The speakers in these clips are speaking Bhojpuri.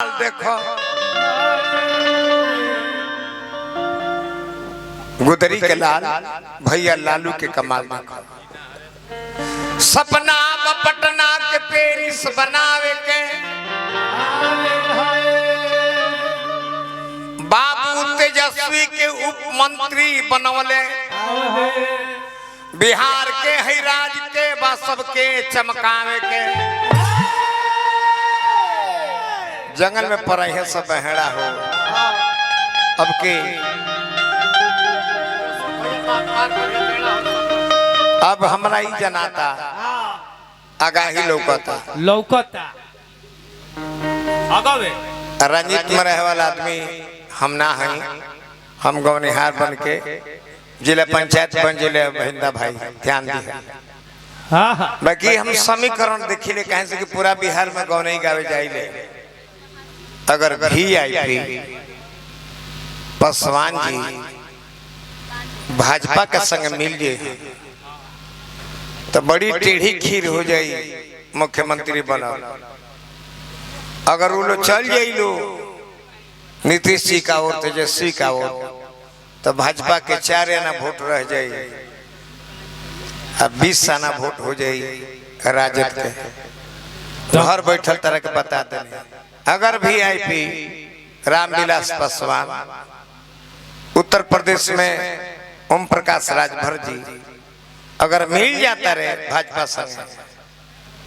देखो गुदरी के लाल भैया लालू के कमाल देखो। सपना पटना के पेरिस बनावे के बाबू तेजस्वी के उप मंत्री बनवले। बिहार के हैराज के बा सबके चमकावे के। जंगल में पड़े है सब बहेड़ा हो अब के अब हमरा ही जनाता आगाही लौकता आगावे रंजीत में रहे वाला आदमी हम ना हैं। हम गौनिहार बन के जिला पंचायत बन जिले महिंदा भाई ध्यान दी। बाकी हम समीकरण देखिले कहें से कि पूरा बिहार में गौनी गावे जाइले। अगर VIP पासवान जी भाजपा के संग मिल जाए तो बड़ी टेढ़ी खीर हो जाई मुख्यमंत्री बना। अगर वो लोग चल जाई लो नीतीश जी का और तेजस्वी का और तो भाजपा के 4 आना वोट रह जाई। अब 20 आना वोट हो जाई राजद के। तो हर बैठल तरह के बता देने। अगर VIP रामविलास पासवान उत्तर प्रदेश में ओम प्रकाश राजभर जी अगर मिल जाता रहे भाजपा संग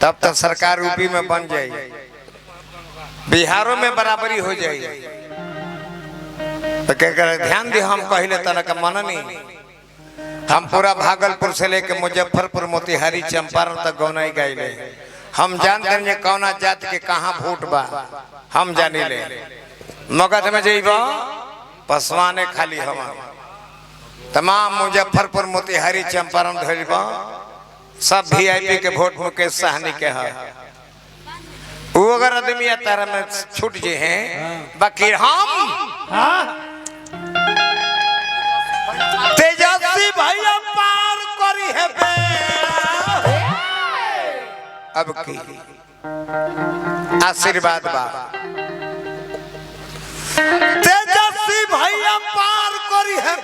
तब तो सरकार यूपी में बन जाए, बिहारों में बराबरी हो जाए। तो क्या ध्यान दे हम कहले तरह का मन नहीं। हम पूरा भागलपुर से लेके मुजफ्फरपुर मोतिहारी चंपारण तक गौनाई गाइले। हम जानते हैं कौना जात के कहाँ वोट बा हम जानी ले। मगध में जेबा पासवाने खाली हम तमाम मुजफ्फरपुर मोतिहारी चंपारण धरबा सब VIP के वोट मुकेश सहनी के है। वो अगर आदमी तारा में छूट जे हैं बाकी हम तेजस्वी भैया पार करी है अब की आशीर्वाद बा। तेजस्वी भैया पार करी है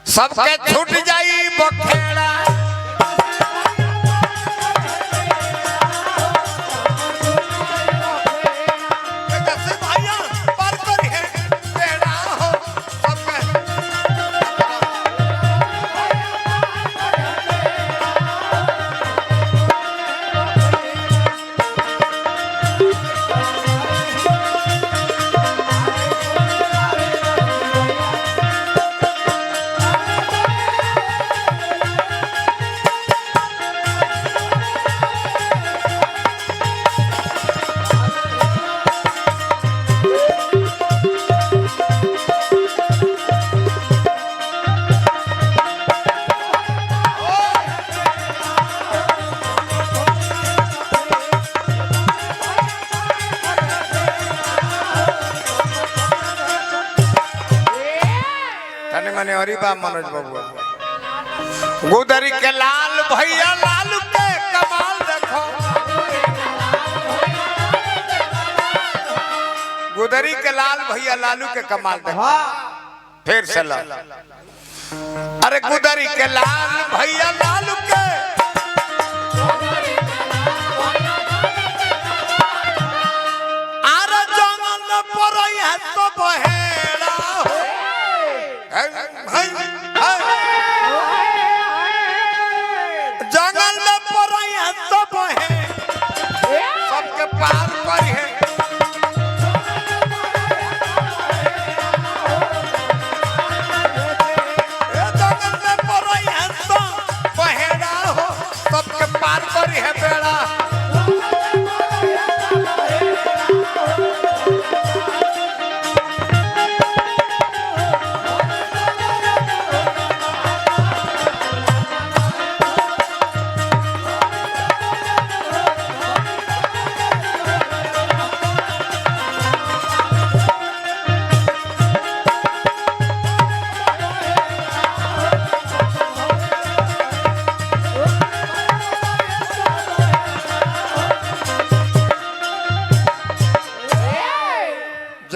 सबके छूट जाई बखेड़ा। तेजस्वी भैया पार करी है बेड़ा हो सबके। मनोज बाबू गुदरी के लाल भैया लालू के कमाल देखो। गुदरी के लाल भैया लालू के कमाल देखो। फिर से ला अरे गुदरी के लाल भैया लालू के अरे जंगल पर है तो बहेड़ा जंगल में पड़े है तो बहे सबके पार करी है। जंगल में पड़े है तो बहेड़ा हो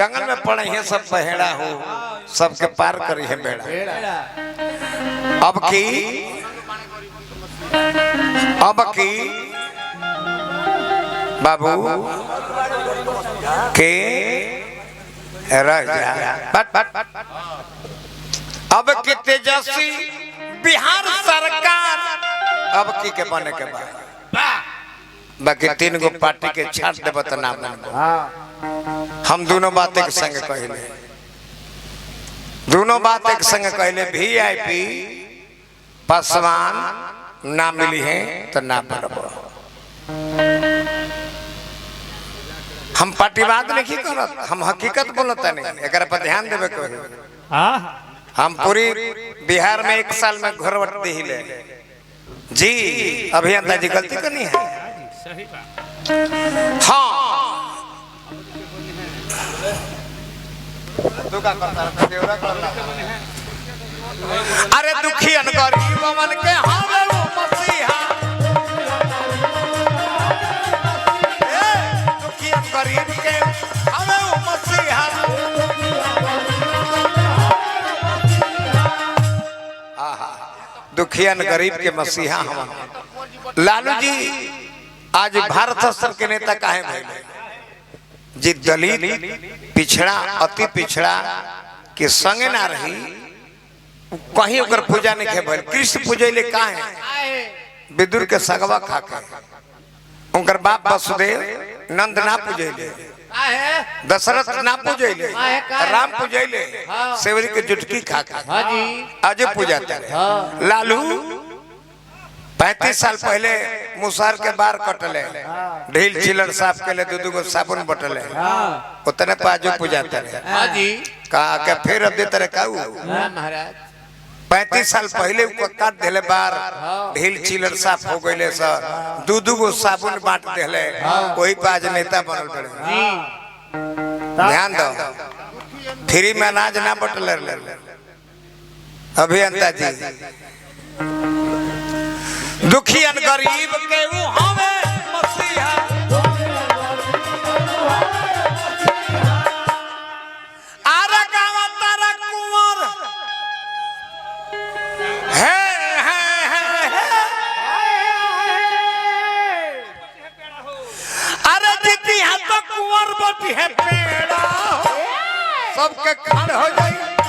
जंगल में पड़े हैं सब पहेड़ा हो सबके पार करी है बेड़ा। अब की बाबू के रह जा अब के तेजस्वी बिहार सरकार अब की के बने के बाद बाकी 3 गो पार्टी के छाट देव तो नाम हम दोनों बात एक संग कहले VIP पासवान ना मिली है तो ना बनबो। हम पार्टीवाद नहीं करत, हम हकीकत बोलता नहीं, एकरा पर ध्यान देवे को। हम पूरी बिहार में 1 साल में घरवट दिले जी। अभियंता जी गलती करनी है। हाँ अरे दुखियन गरीब मन के हवे वो मसीहा, दुखियन गरीब के हवे वो मसीहा। दुखियन गरीब के मसीहा हम। लालू जी आज भारत स्तर के नेता काहे भइले जी? दलित पिछड़ा अति पिछड़ा के संग ना रही कहीं ओकर पूजा नहीं के भइल। कृष्ण पूजैले काहे? विदुर के सगवा खा के। उनकर बाप वसुदेव नंद ना पूजैले, दशरथ ना पूजैले, राम पूजैले, सेवरी के जुटकी खा के आज पूजाता है। लालू 35 साल पहले मुसहर के बार कटले, ढील चिलर साफ के ले 2 गो साबुन बटले, उतने पाजो पूजाता है। कहा के फिर अब देते रहे काऊ महाराज 35 साल पहले को काट देले बार, ढील चिलर साफ हो गइले सर, 2 गो साबुन बांट देले, कोई पाज नेता बनल पड़े। ध्यान दो, फ्री में अनाज ना बटले। अभियंता जी दुखियन गरीब के वो हमें मसीहा, आरा गावा तारा कुंवर अरे दीदी हाथ कुंवर बटी है पेड़ा सबके खड़ हो जाए।